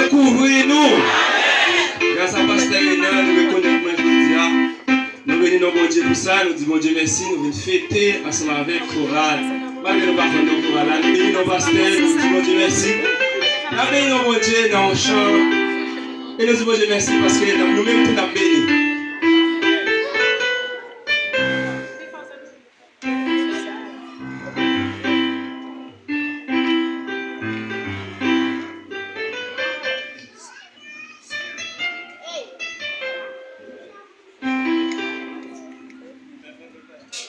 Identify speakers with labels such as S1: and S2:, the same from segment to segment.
S1: couvrir-nous. Grâce à Pasteur Renan, nous reconnaissons aujourd'hui. Nous venons bon Dieu pour ça, nous disons bon Dieu merci, nous venons fêter ensemble avec Chorale. Malgré nous ne parlons pas de Chorale, nous bénissons Pasteur, nous disons bon Dieu merci. Nous bénissons bon Dieu dans le chant. Et nous disons bon Dieu merci parce que nous-mêmes tout nous bénis.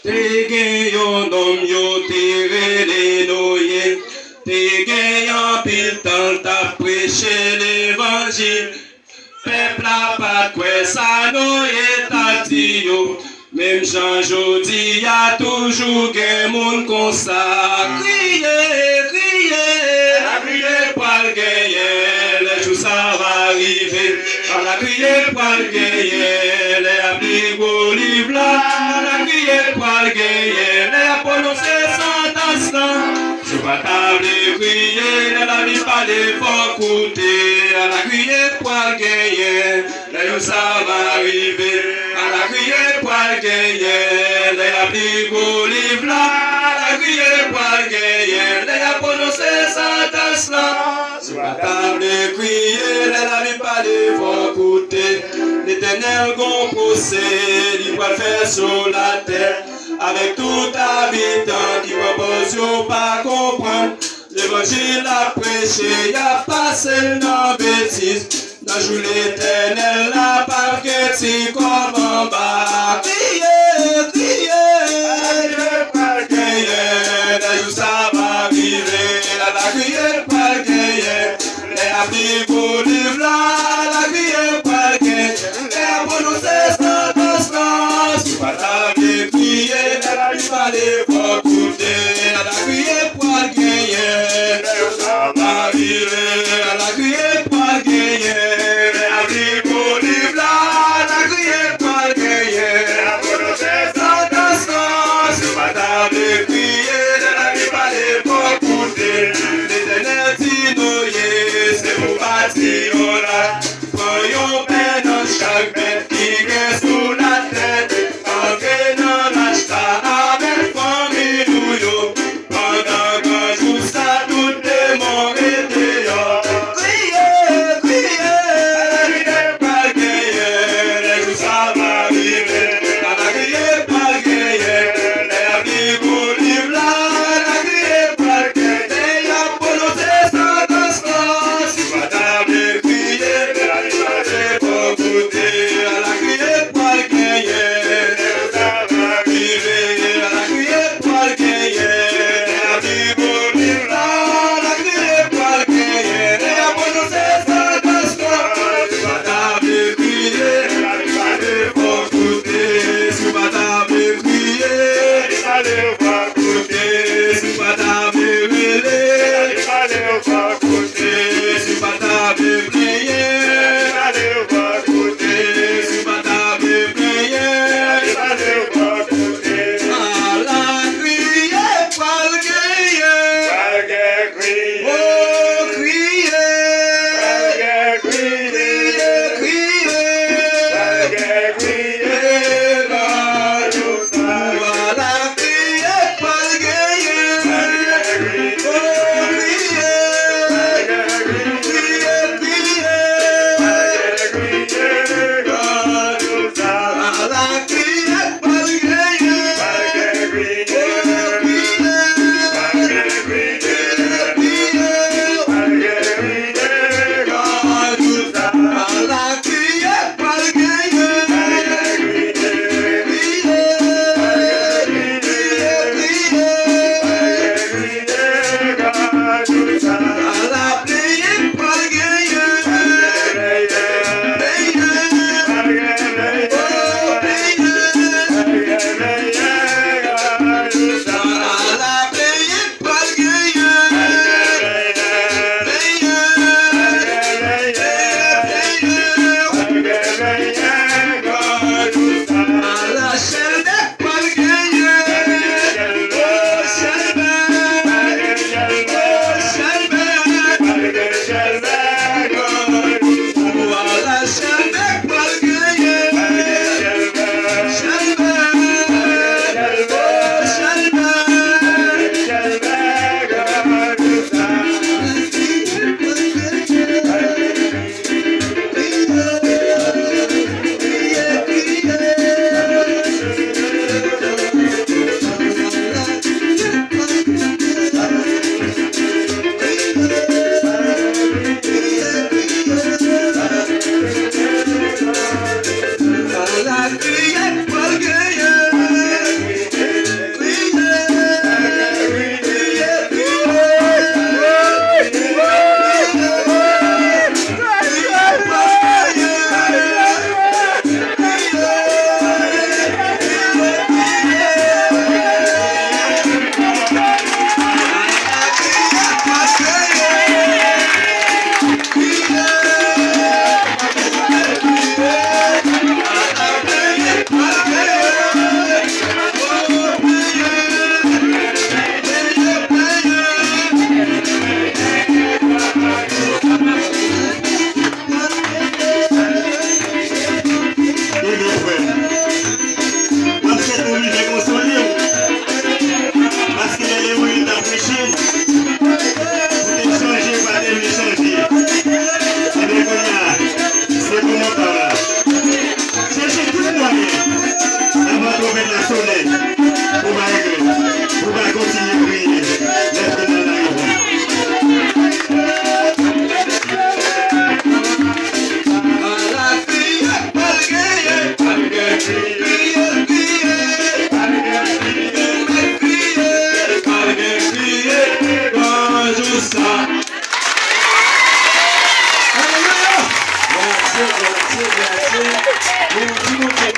S1: Te gen yon nom yo te rele noye, te gen yon pil tan ta preche l'évangile. Peuple a pas kwe sa noye ta di yo, même Jean Jodi a toujours gen moun kon sa. Kriye, kriye, la kriye pral genye, le jou sa va arriver. La kriye pral genye, le apli go liv la. La kriye pral genye, le a prononcé sans taslan. Je pas table crier, la vie pas les fort coûter. La kriye pral genye, le jou sa va arriver. La kriye pral genye, le apli go liv la. La kriye pral genye, le a prononcé sans taslan. Je pas table crier, la vie pas les fort coûter. L'Éternel gon procès, il va faire sur la terre, avec tout habitant qui propose yo pas comprendre. L'évangile a prêché, y a passé dans bêtise. Dans jour l'Éternel n'a pas guetti comme en bas. Criez, criez, dans jour ça va arriver. La criée pas gagner, les abris pour livre la criée pas gagner. Pas t'aller crier, la vie va les voir coûter. La criée pour gagner, ça va arriver. La criée pour gagner, la vie pour livre la criée pour gagner. Pas t'aller crier, la vie va les voir coûter. L'Éternel dit nous, c'est pour bâtir la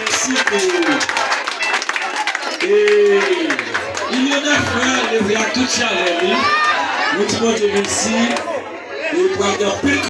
S2: merci pour. Et il y en a frère, les frères, tout ça, nous disons merci. Et pour avoir plus